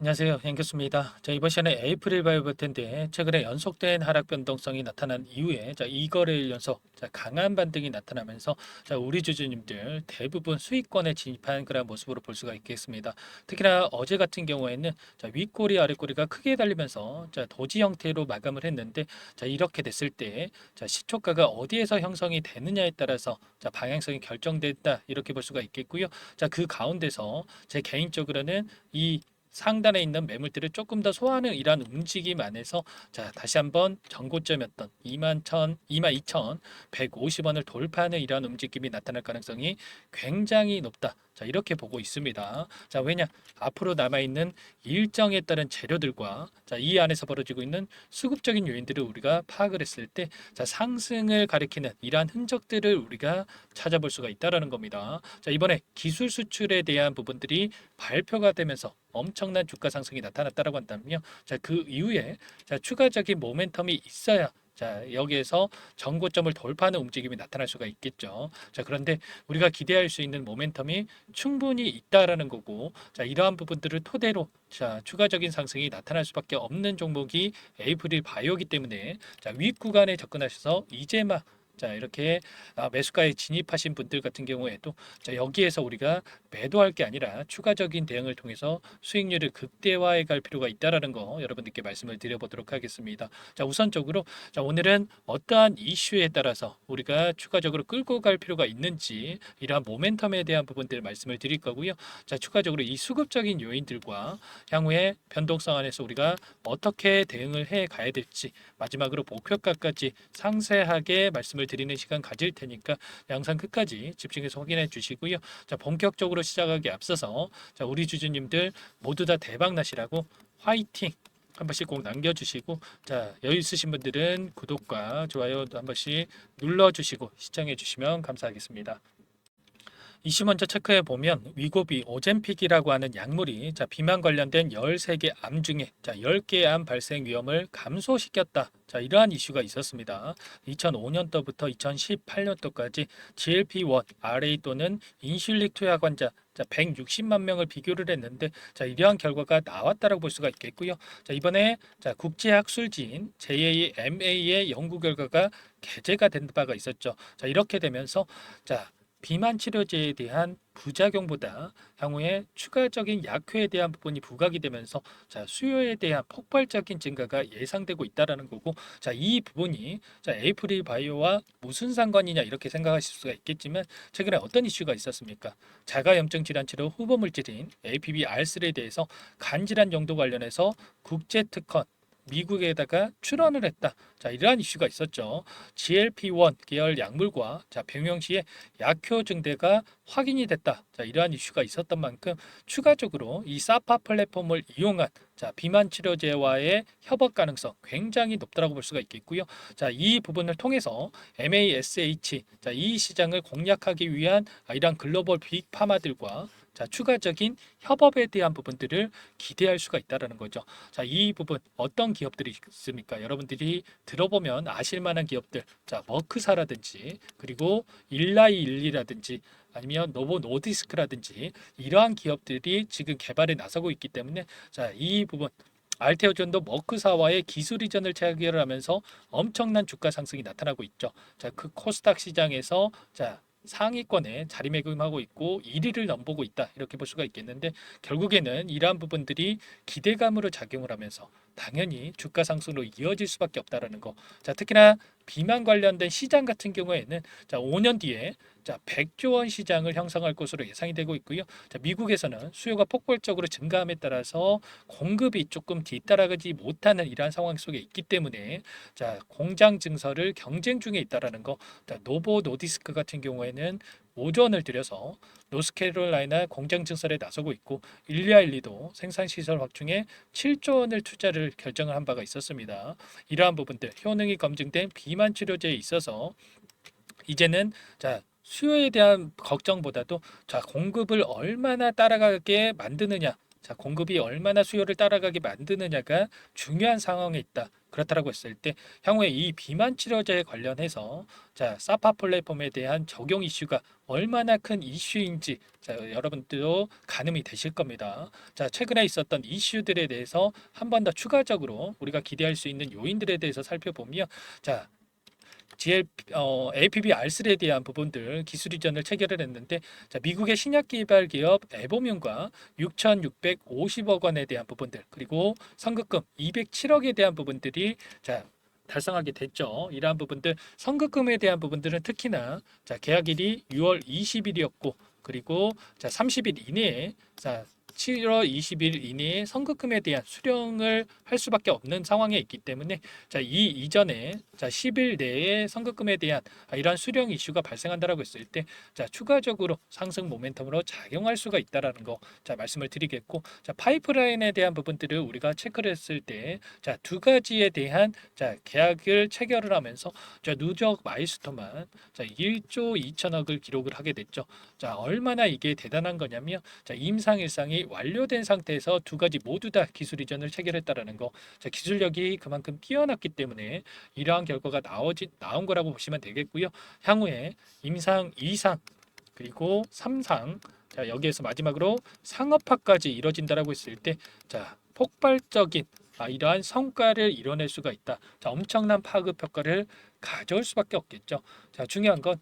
안녕하세요. 앵커스입니다. 이번 시간에 에이프릴 바이오버텐드에 최근에 연속된 하락 변동성이 나타난 이후에 이거래일 연속 강한 반등이 나타나면서 우리 주주님들 대부분 수익권에 진입한 그런 모습으로 볼 수가 있겠습니다. 특히나 어제 같은 경우에는 윗꼬리 아랫꼬리가 크게 달리면서 도지 형태로 마감을 했는데 이렇게 됐을 때 시초가가 어디에서 형성이 되느냐에 따라서 방향성이 결정된다 이렇게 볼 수가 있겠고요. 그 가운데서 제 개인적으로는 이 상단에 있는 매물들을 조금 더 소화하는 이러한 움직임 안에서 다시 한번 전고점이었던 22,150원을 돌파하는 이러한 움직임이 나타날 가능성이 굉장히 높다. 이렇게 보고 있습니다. 왜냐? 앞으로 남아있는 일정에 따른 재료들과 이 안에서 벌어지고 있는 수급적인 요인들을 우리가 파악을 했을 때 상승을 가리키는 이러한 흔적들을 우리가 찾아볼 수가 있다라는 겁니다. 이번에 기술 수출에 대한 부분들이 발표가 되면서 엄청난 주가 상승이 나타났다라고 한다면요. 그 이후에 추가적인 모멘텀이 있어야 여기에서 전고점을 돌파하는 움직임이 나타날 수가 있겠죠. 그런데 우리가 기대할 수 있는 모멘텀이 충분히 있다라는 거고, 이러한 부분들을 토대로 추가적인 상승이 나타날 수밖에 없는 종목이 에이프릴 바이오기 때문에 윗 구간에 접근하셔서 이제 막 이렇게 매수가에 진입하신 분들 같은 경우에도 여기에서 우리가 매도할 게 아니라 추가적인 대응을 통해서 수익률을 극대화해 갈 필요가 있다라는 거 여러분들께 말씀을 드려보도록 하겠습니다. 우선적으로 오늘은 어떠한 이슈에 따라서 우리가 추가적으로 끌고 갈 필요가 있는지 이러한 모멘텀에 대한 부분들 말씀을 드릴 거고요. 추가적으로 이 수급적인 요인들과 향후의 변동성 안에서 우리가 어떻게 대응을 해 가야 될지 마지막으로 목표가까지 상세하게 말씀을 드리는 시간 가질 테니까 영상 끝까지 집중해서 확인해 주시고요. 본격적으로 시작하기 앞서서 우리 주주님들 모두 다 대박 나시라고 화이팅 한 번씩 꼭 남겨주시고 여유 있으신 분들은 구독과 좋아요도 한 번씩 눌러주시고 시청해 주시면 감사하겠습니다. 이슈 먼저 체크해 보면 위고비 오젬픽이라고 하는 약물이 비만 관련된 13개 암 중에 10개 암 발생 위험을 감소시켰다. 이러한 이슈가 있었습니다. 2005년도부터 2018년도까지 GLP-1, RA 또는 인슐린 투약 환자 160만 명을 비교를 했는데 이러한 결과가 나왔다고 볼 수가 있겠고요. 이번에 국제학술지인 JAMA의 연구 결과가 게재가 된 바가 있었죠. 이렇게 되면서 비만 치료제에 대한 부작용보다 향후에 추가적인 약효에 대한 부분이 부각이 되면서 수요에 대한 폭발적인 증가가 예상되고 있다라는 거고 이 부분이 에이프릴 바이오와 무슨 상관이냐 이렇게 생각하실 수가 있겠지만 최근에 어떤 이슈가 있었습니까? 자가염증 질환 치료 후보 물질인 APB-R3에 대해서 간질환 용도 관련해서 국제 특허 미국에다가 출원을 했다. 이러한 이슈가 있었죠. GLP-1 계열 약물과 병용 시에 약효 증대가 확인이 됐다. 이러한 이슈가 있었던 만큼 추가적으로 이 사파 플랫폼을 이용한 비만 치료제와의 협업 가능성 굉장히 높다고 볼 수가 있겠고요. 이 부분을 통해서 MASH 이 시장을 공략하기 위한 이러한 글로벌 빅 파마들과 추가적인 협업에 대한 부분들을 기대할 수가 있다라는 거죠. 이 부분 어떤 기업들이 있습니까? 여러분들이 들어보면 아실 만한 기업들, 머크사라든지 그리고 일라이일리라든지 아니면 노보 노디스크라든지 이러한 기업들이 지금 개발에 나서고 있기 때문에 이 부분 알테오전도 머크사와의 기술 이전을 체결하면서 엄청난 주가 상승이 나타나고 있죠. 그 코스닥 시장에서 상위권에 자리매김하고 있고 1위를 넘보고 있다 이렇게 볼 수가 있겠는데 결국에는 이러한 부분들이 기대감으로 작용을 하면서 당연히 주가 상승으로 이어질 수밖에 없다라는 거. 특히나 비만 관련된 시장 같은 경우에는 5년 뒤에 100조 원 시장을 형성할 것으로 예상이 되고 있고요. 미국에서는 수요가 폭발적으로 증가함에 따라서 공급이 조금 뒤따라가지 못하는 이러한 상황 속에 있기 때문에 공장 증설을 경쟁 중에 있다라는 거. 노보 노디스크 같은 경우에는 5조 원을 들여서 노스캐롤라이나 공장 증설에 나서고 있고 일리아일리도 생산 시설 확충에 7조 원을 투자를 결정을 한 바가 있었습니다. 이러한 부분들 효능이 검증된 비만 치료제에 있어서 이제는 수요에 대한 걱정보다도 공급을 얼마나 따라가게 만드느냐 자, 공급이 얼마나 수요를 따라가게 만드느냐가 중요한 상황에 있다. 그렇다라고 했을 때 향후에 이 비만 치료제에 관련해서 자, 사파 플랫폼에 대한 적용 이슈가 얼마나 큰 이슈인지 자, 여러분들도 가늠이 되실 겁니다. 자, 최근에 있었던 이슈들에 대해서 한 번 더 추가적으로 우리가 기대할 수 있는 요인들에 대해서 살펴보면 자, APB 알쓸에 대한 부분들 기술 이전을 체결을 했는데 자, 미국의 신약 개발 기업 에보뮴과 6,650억 원에 대한 부분들 그리고 선급금 207억에 대한 부분들이 자, 달성하게 됐죠. 이러한 부분들 선급금에 대한 부분들은 특히나 자, 계약일이 6월 20일이었고 그리고 자, 30일 이내에 자, 7월 20일 이내에 선급금에 대한 수령을 할 수밖에 없는 상황에 있기 때문에 자, 이 이전에 자, 10일 내에 선급금에 대한 이러한 수령 이슈가 발생한다라고 했을 때 자, 추가적으로 상승 모멘텀으로 작용할 수가 있다라는 거 자, 말씀을 드리겠고 자, 파이프라인에 대한 부분들을 우리가 체크를 했을 때 자, 두 가지에 대한 자, 계약을 체결을 하면서 자, 누적 마일스톤만 자, 1조 2천억을 기록을 하게 됐죠. 자, 얼마나 이게 대단한 거냐면 자, 임상일상이 완료된 상태에서 두 가지 모두 다 기술 이전을 체결했다라는 거. 자, 기술력이 그만큼 뛰어났기 때문에 이러한 결과가 나온 거라고 보시면 되겠고요. 향후에 임상 2상 그리고 3상 자, 여기에서 마지막으로 상업화까지 이뤄진다라고 했을 때 자, 폭발적인 이러한 성과를 이뤄낼 수가 있다. 자, 엄청난 파급 효과를 가져올 수밖에 없겠죠. 자, 중요한 건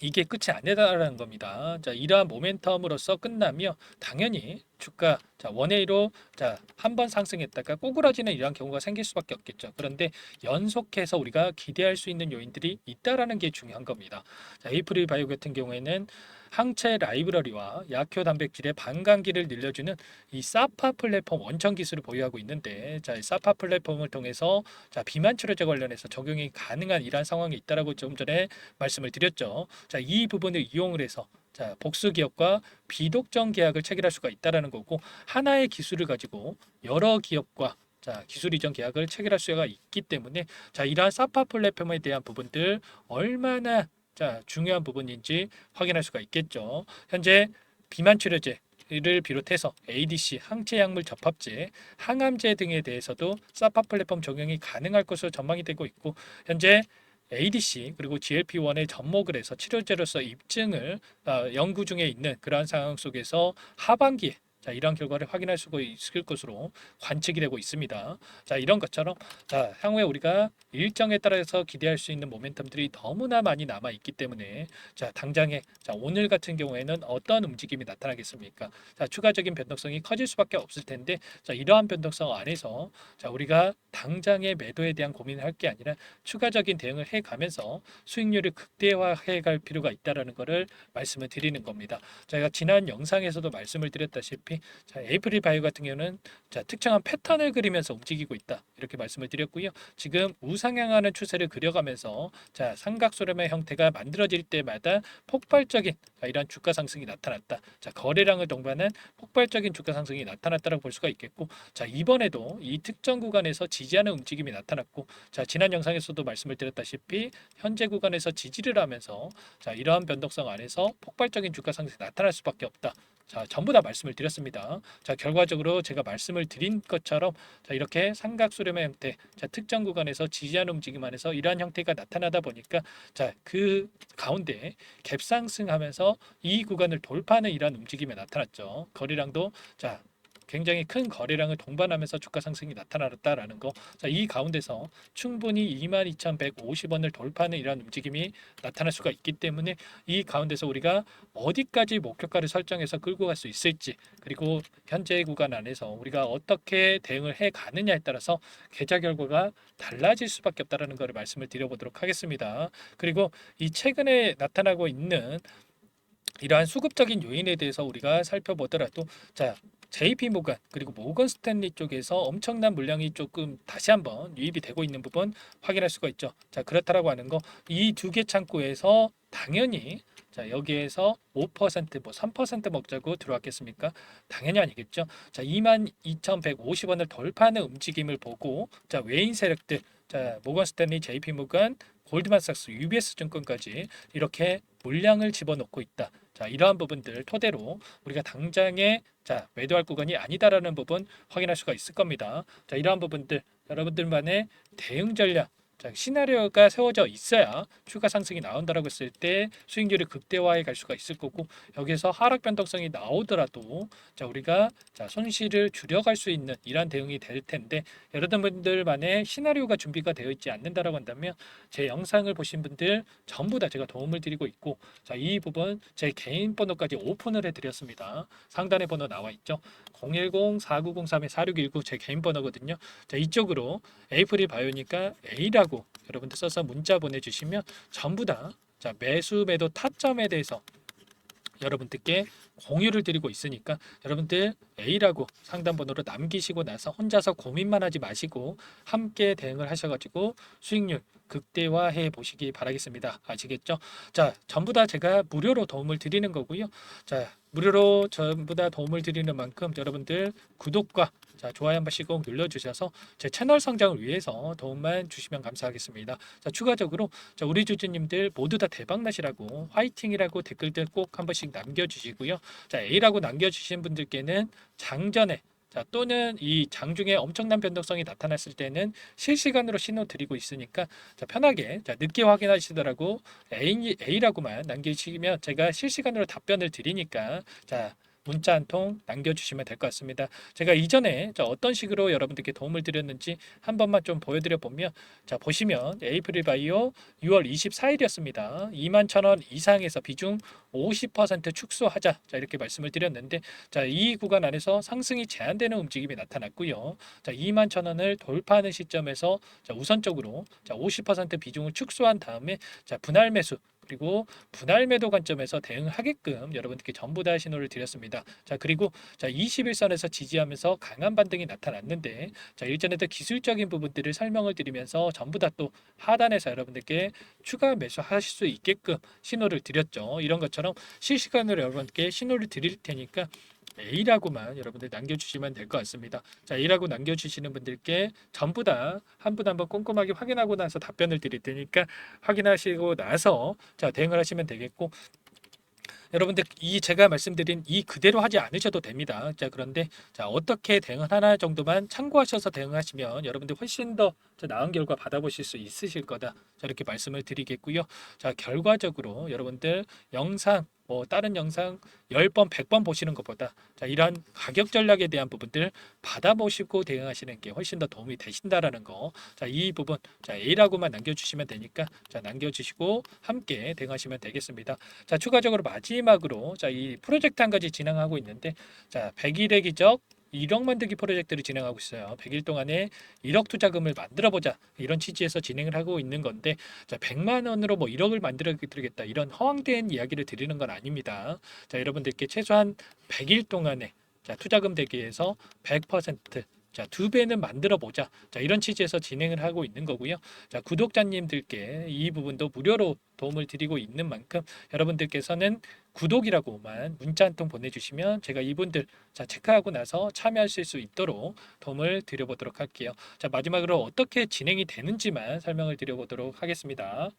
이게 끝이 아니다라는 겁니다. 자, 이러한 모멘텀으로서 끝나며 당연히 주가 자, 원웨이로 자, 한 번 상승했다가 꼬꾸라지는 이러한 경우가 생길 수밖에 없겠죠. 그런데 연속해서 우리가 기대할 수 있는 요인들이 있다라는 게 중요한 겁니다. 자, 에이프릴 바이오 같은 경우에는 항체 라이브러리와 약효 단백질의 반감기를 늘려주는 이 사파 플랫폼 원천 기술을 보유하고 있는데 자, 이 사파 플랫폼을 통해서 자, 비만 치료제 관련해서 적용이 가능한 이러한 상황이 있다라고 좀 전에 말씀을 드렸죠. 자, 이 부분을 이용을 해서 자, 복수 기업과 비독점 계약을 체결할 수가 있다라는 거고 하나의 기술을 가지고 여러 기업과 자, 기술 이전 계약을 체결할 수가 있기 때문에 자, 이러한 사파 플랫폼에 대한 부분들 얼마나 자, 중요한 부분인지 확인할 수가 있겠죠. 현재 비만 치료제를 비롯해서 ADC, 항체 약물 접합제, 항암제 등에 대해서도 사파 플랫폼 적용이 가능할 것으로 전망이 되고 있고 현재 ADC 그리고 GLP-1에 접목을 해서 치료제로서 입증을 연구 중에 있는 그러한 상황 속에서 하반기에 자, 이런 결과를 확인할 수가 있을 것으로 관측이 되고 있습니다. 자, 이런 것처럼 자, 향후에 우리가 일정에 따라서 기대할 수 있는 모멘텀들이 너무나 많이 남아 있기 때문에 자, 당장에 자, 오늘 같은 경우에는 어떤 움직임이 나타나겠습니까? 자, 추가적인 변동성이 커질 수밖에 없을 텐데 자, 이러한 변동성 안에서 자, 우리가 당장의 매도에 대한 고민을 할 게 아니라 추가적인 대응을 해 가면서 수익률을 극대화해 갈 필요가 있다라는 것을 말씀을 드리는 겁니다. 제가 지난 영상에서도 말씀을 드렸다시피 자, 에이프릴 바이오 같은 경우는 자, 특정한 패턴을 그리면서 움직이고 있다. 이렇게 말씀을 드렸고요. 지금 우상향하는 추세를 그려가면서 자, 삼각소렴의 형태가 만들어질 때마다 폭발적인 이러한 주가 상승이 나타났다. 자, 거래량을 동반한 폭발적인 주가 상승이 나타났다고 볼 수가 있겠고 자, 이번에도 이 특정 구간에서 지지하는 움직임이 나타났고 자, 지난 영상에서도 말씀을 드렸다시피 현재 구간에서 지지를 하면서 자, 이러한 변동성 안에서 폭발적인 주가 상승이 나타날 수밖에 없다. 자, 전부 다 말씀을 드렸습니다. 자, 결과적으로 제가 말씀을 드린 것처럼 자, 이렇게 삼각수렴의 형태, 자, 특정 구간에서 지지하는 움직임 안에서 이러한 형태가 나타나다 보니까 자, 그 가운데 갭상승하면서 이 구간을 돌파하는 이러한 움직임이 나타났죠. 거래량도 자, 굉장히 큰 거래량을 동반하면서 주가 상승이 나타났다라는 거. 자, 이 가운데서 충분히 22,150원을 돌파하는 이러한 움직임이 나타날 수가 있기 때문에 이 가운데서 우리가 어디까지 목표가를 설정해서 끌고 갈 수 있을지 그리고 현재 구간 안에서 우리가 어떻게 대응을 해 가느냐에 따라서 계좌 결과가 달라질 수밖에 없다라는 것을 말씀을 드려보도록 하겠습니다. 그리고 이 최근에 나타나고 있는 이러한 수급적인 요인에 대해서 우리가 살펴보더라도 자, JP 모건 그리고 모건 스탠리 쪽에서 엄청난 물량이 조금 다시 한번 유입이 되고 있는 부분 확인할 수가 있죠. 자, 그렇다라고 하는 거 이 두 개 창구에서 당연히 자, 여기에서 5%, 뭐 3% 먹자고 들어왔겠습니까? 당연히 아니겠죠. 자, 22,150원을 돌파하는 움직임을 보고 자, 외인 세력들 자, 모건 스탠리, JP 모건, 골드만삭스, UBS 증권까지 이렇게 물량을 집어넣고 있다. 자, 이러한 부분들 토대로 우리가 당장에 자, 매도할 구간이 아니다라는 부분 확인할 수가 있을 겁니다. 자, 이러한 부분들 여러분들만의 대응 전략, 자, 시나리오가 세워져 있어야 추가 상승이 나온다라고 했을 때 수익률이 극대화해 갈 수가 있을 거고, 여기서 하락 변동성이 나오더라도 자, 우리가 자, 손실을 줄여갈 수 있는 이러한 대응이 될 텐데, 여러분들만의 시나리오가 준비가 되어 있지 않는다라고 한다면 제 영상을 보신 분들 전부 다 제가 도움을 드리고 있고, 자, 이 부분 제 개인 번호까지 오픈을 해드렸습니다. 상단에 번호 나와 있죠. 010-4903-4619 제 개인 번호거든요. 자, 이쪽으로 에이프릴 바이오니까 A라고 여러분들 써서 문자 보내주시면 전부 다 자, 매수 매도 타점에 대해서 여러분들께 공유를 드리고 있으니까 여러분들 A라고 상담 번호로 남기시고 나서 혼자서 고민만 하지 마시고 함께 대응을 하셔가지고 수익률 극대화해 보시기 바라겠습니다. 아시겠죠? 자, 전부 다 제가 무료로 도움을 드리는 거고요. 자, 무료로 전부 다 도움을 드리는 만큼 여러분들 구독과 자, 좋아요 한 번씩 꼭 눌러주셔서 제 채널 성장을 위해서 도움만 주시면 감사하겠습니다. 자, 추가적으로 자, 우리 주주님들 모두 다 대박 나시라고 화이팅이라고 댓글들 꼭 한 번씩 남겨주시고요. 자, A라고 남겨주신 분들께는 장전에 자, 또는 이 장중에 엄청난 변동성이 나타났을 때는 실시간으로 신호 드리고 있으니까 자, 편하게 자, 늦게 확인하시더라고 A라고만 남기시면 제가 실시간으로 답변을 드리니까 자, 문자 한 통 남겨주시면 될 것 같습니다. 제가 이전에 자, 어떤 식으로 여러분들께 도움을 드렸는지 한 번만 좀 보여드려 보면 자, 보시면 에이프릴 바이오 6월 24일이었습니다. 21,000원 이상에서 비중 50% 축소하자 자, 이렇게 말씀을 드렸는데 자, 이 구간 안에서 상승이 제한되는 움직임이 나타났고요. 자, 21,000원을 돌파하는 시점에서 자, 우선적으로 자, 50% 비중을 축소한 다음에 자, 분할 매수 그리고 분할 매도 관점에서 대응하게끔 여러분들께 전부 다 신호를 드렸습니다. 자, 그리고 자, 21선에서 지지하면서 강한 반등이 나타났는데 자, 일전에도 기술적인 부분들을 설명을 드리면서 전부 다 또 하단에서 여러분들께 추가 매수하실 수 있게끔 신호를 드렸죠. 이런 것처럼 실시간으로 여러분께 신호를 드릴 테니까 A라고만 여러분들 남겨주시면 될 것 같습니다. 자, A라고 남겨주시는 분들께 전부 다 한 분 한 분 꼼꼼하게 확인하고 나서 답변을 드릴 테니까 확인하시고 나서 자, 대응을 하시면 되겠고, 여러분들 이 제가 말씀드린 이 그대로 하지 않으셔도 됩니다. 자, 그런데 자, 어떻게 대응을 하나 정도만 참고하셔서 대응하시면 여러분들 훨씬 더 나은 결과 받아보실 수 있으실 거다. 자, 이렇게 말씀을 드리겠고요. 자, 결과적으로 여러분들 영상 뭐 다른 영상 10번, 100번 보시는 것보다 자, 이러한 가격 전략에 대한 부분들 받아보시고 대응하시는 게 훨씬 더 도움이 되신다라는 거. 자, 이 부분 자, A라고만 남겨주시면 되니까 자, 남겨주시고 함께 대응하시면 되겠습니다. 자, 추가적으로 마지막으로 자, 이 프로젝트 한 가지 진행하고 있는데 자, 100일의 기적 1억 만들기 프로젝트를 진행하고 있어요. 100일 동안에 1억 투자금을 만들어 보자 이런 취지에서 진행을 하고 있는 건데 자, 100만 원으로 뭐 1억을 만들어 드리겠다 이런 허황된 이야기를 드리는 건 아닙니다. 자, 여러분들께 최소한 100일 동안에 자, 투자금 대비해서 100% 자, 2배는 만들어 보자. 자, 이런 취지에서 진행을 하고 있는 거고요. 자, 구독자님들께 이 부분도 무료로 도움을 드리고 있는 만큼 여러분들께서는 구독이라고만 문자 한 통 보내주시면 제가 이분들 자, 체크하고 나서 참여하실 수 있도록 도움을 드려보도록 할게요. 자, 마지막으로 어떻게 진행이 되는지만 설명을 드려보도록 하겠습니다.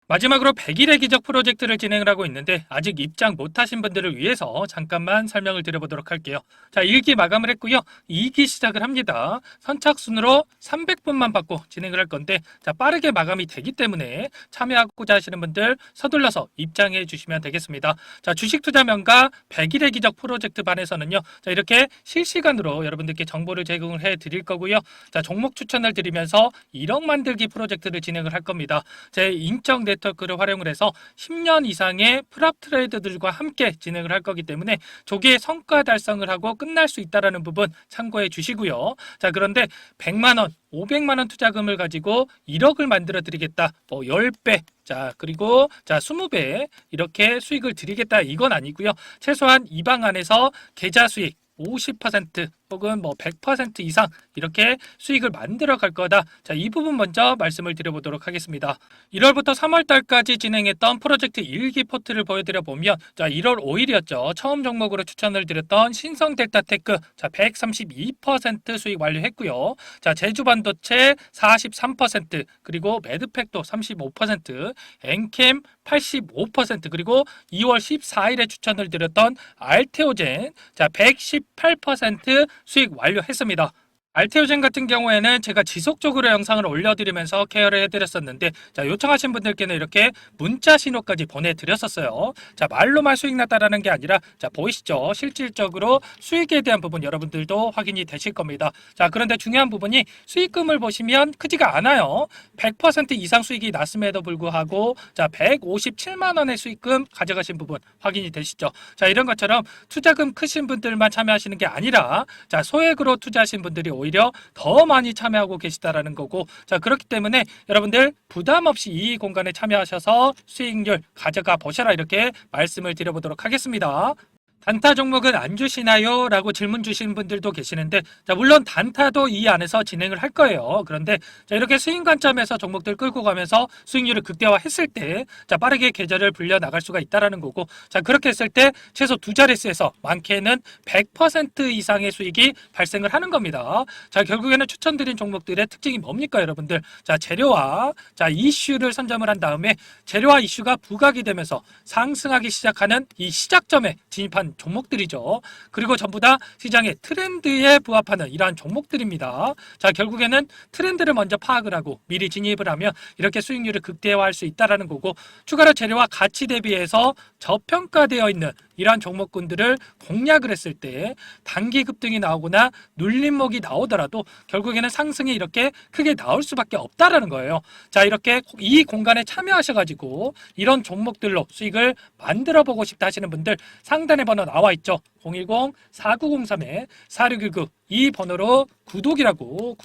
마지막으로 100일의 기적 프로젝트를 진행을 하고 있는데 아직 입장 못하신 분들을 위해서 잠깐만 설명을 드려보도록 할게요. 자, 1기 마감을 했고요. 2기 시작을 합니다. 선착순으로 300분만 받고 진행을 할 건데 자, 빠르게 마감이 되기 때문에 참여하고자 하시는 분들 서둘러서 입장해 주시면 되겠습니다. 자, 주식 투자 명가 100일의 기적 프로젝트 반에서는요. 자, 이렇게 실시간으로 여러분들께 정보를 제공을 해 드릴 거고요. 자, 종목 추천을 드리면서 1억 만들기 프로젝트를 진행을 할 겁니다. 제 인적 네트워크를 활용을 해서 10년 이상의 프랍 트레이더들과 함께 진행을 할 거기 때문에 조기에 성과 달성을 하고 끝날 수 있다는 부분 참고해 주시고요. 자, 그런데 100만 원, 500만 원 투자금을 가지고 1억을 만들어 드리겠다. 뭐 10배, 자, 그리고 자, 20배 이렇게 수익을 드리겠다. 이건 아니고요. 최소한 이 방 안에서 계좌 수익 50% 혹은 뭐 100% 이상 이렇게 수익을 만들어 갈 거다. 자, 이 부분 먼저 말씀을 드려보도록 하겠습니다. 1월부터 3월 달까지 진행했던 프로젝트 일기 포트를 보여드려 보면, 자, 1월 5일이었죠. 처음 종목으로 추천을 드렸던 신성델타테크, 자, 132% 수익 완료했고요. 자, 제주반도체 43%, 그리고 매드팩도 35%, 엔캠 85%, 그리고 2월 14일에 추천을 드렸던 알테오젠, 자, 118% 수익 완료했습니다. 알테오젠 같은 경우에는 제가 지속적으로 영상을 올려드리면서 케어를 해드렸었는데, 자, 요청하신 분들께는 이렇게 문자 신호까지 보내드렸었어요. 자, 말로만 수익 났다라는 게 아니라, 자, 보이시죠? 실질적으로 수익에 대한 부분 여러분들도 확인이 되실 겁니다. 자, 그런데 중요한 부분이 수익금을 보시면 크지가 않아요. 100% 이상 수익이 났음에도 불구하고, 자, 157만 원의 수익금 가져가신 부분 확인이 되시죠? 자, 이런 것처럼 투자금 크신 분들만 참여하시는 게 아니라, 자, 소액으로 투자하신 분들이 오히려 더 많이 참여하고 계시다라는 거고, 자, 그렇기 때문에 여러분들 부담 없이 이 공간에 참여하셔서 수익률 가져가 보셔라, 이렇게 말씀을 드려보도록 하겠습니다. 단타 종목은 안 주시나요? 라고 질문 주시는 분들도 계시는데, 자, 물론 단타도 이 안에서 진행을 할 거예요. 그런데 자, 이렇게 스윙 관점에서 종목들 끌고 가면서 수익률을 극대화했을 때, 자, 빠르게 계좌를 불려 나갈 수가 있다라는 거고, 자, 그렇게 했을 때 최소 두 자릿수에서 많게는 100% 이상의 수익이 발생을 하는 겁니다. 자, 결국에는 추천드린 종목들의 특징이 뭡니까, 여러분들? 자, 재료와, 자, 이슈를 선점을 한 다음에 재료와 이슈가 부각이 되면서 상승하기 시작하는 이 시작점에 진입한 종목들이죠. 그리고 전부 다 시장의 트렌드에 부합하는 이러한 종목들입니다. 자, 결국에는 트렌드를 먼저 파악을 하고 미리 진입을 하면 이렇게 수익률을 극대화할 수 있다는 거고, 추가로 재료와 가치 대비해서 저평가되어 있는 이러한 종목군들을 공략을 했을 때 단기 급등이 나오거나 눌림목이 나오더라도 결국에는 상승이 이렇게 크게 나올 수밖에 없다라는 거예요. 자, 이렇게 이 공간에 참여하셔가지고 이런 종목들로 수익을 만들어 보고 싶다 하시는 분들, 상단에 번호 나와 있죠. 010-4903-4619, 이 번호로 구독이라고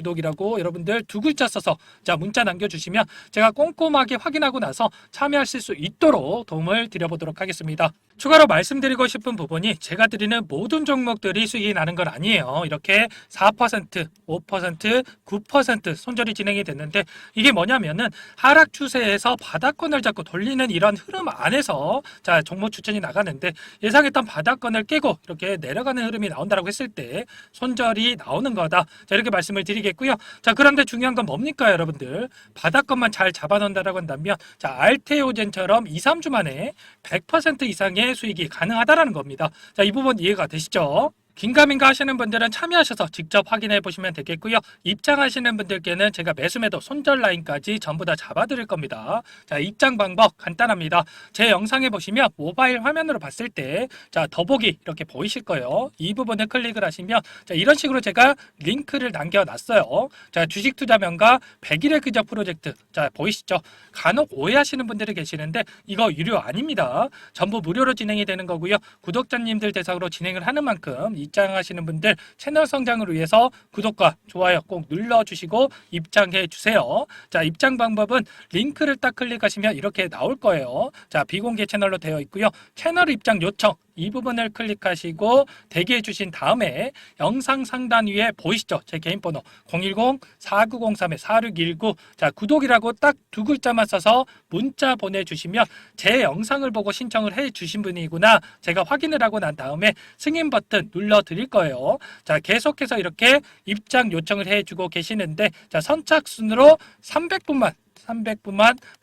여러분들 두 글자 써서, 자, 문자 남겨주시면 제가 꼼꼼하게 확인하고 나서 참여하실 수 있도록 도움을 드려보도록 하겠습니다. 추가로 말씀드리고 싶은 부분이, 제가 드리는 모든 종목들이 수익이 나는 건 아니에요. 이렇게 4%, 5%, 9% 손절이 진행이 됐는데, 이게 뭐냐면은 하락 추세에서 바닥권을 잡고 돌리는 이런 흐름 안에서, 자, 종목 추천이 나가는데, 예상했던 바닥권을 깨고 이렇게 내려가는 흐름이 나온다고 했을 때 손절이 나오는 거다. 자, 이렇게 말씀을 드리겠고요. 자, 그런데 중요한 건 뭡니까, 여러분들? 바닥권만 잘 잡아놓는다라고 한다면, 자, 알테오젠처럼 2, 3주 만에 100% 이상의 수익이 가능하다라는 겁니다. 자, 이 부분 이해가 되시죠? 긴가민가 하시는 분들은 참여하셔서 직접 확인해 보시면 되겠고요. 입장하시는 분들께는 제가 매수매도 손절 라인까지 전부 다 잡아드릴 겁니다. 자, 입장 방법 간단합니다. 제 영상에 보시면 모바일 화면으로 봤을 때, 자, 더보기 이렇게 보이실 거예요. 이 부분을 클릭을 하시면, 자, 이런 식으로 제가 링크를 남겨놨어요. 자, 주식 투자 명가 100일의 그저 프로젝트, 자, 보이시죠? 간혹 오해하시는 분들이 계시는데 이거 유료 아닙니다. 전부 무료로 진행이 되는 거고요. 구독자님들 대상으로 진행을 하는 만큼 입장하시는 분들 채널 성장을 위해서 구독과 좋아요 꼭 눌러주시고 입장해 주세요. 자, 입장 방법은 링크를 딱 클릭하시면 이렇게 나올 거예요. 자, 비공개 채널로 되어 있고요. 채널 입장 요청, 이 부분을 클릭하시고 대기해 주신 다음에 영상 상단 위에 보이시죠? 제 개인 번호 010-4903-4619, 자, 구독이라고 딱 두 글자만 써서 문자 보내주시면 제 영상을 보고 신청을 해 주신 분이구나 제가 확인을 하고 난 다음에 승인 버튼 눌러 드릴 거예요. 자, 계속해서 이렇게 입장 요청을 해 주고 계시는데, 자, 선착순으로 300분만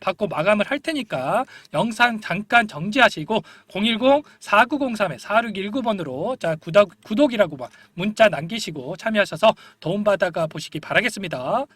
받고 마감을 할 테니까 영상 잠깐 정지하시고 010-4903-4619번으로 자, 구독이라고 문자 남기시고 참여하셔서 도움받아가 보시기 바라겠습니다.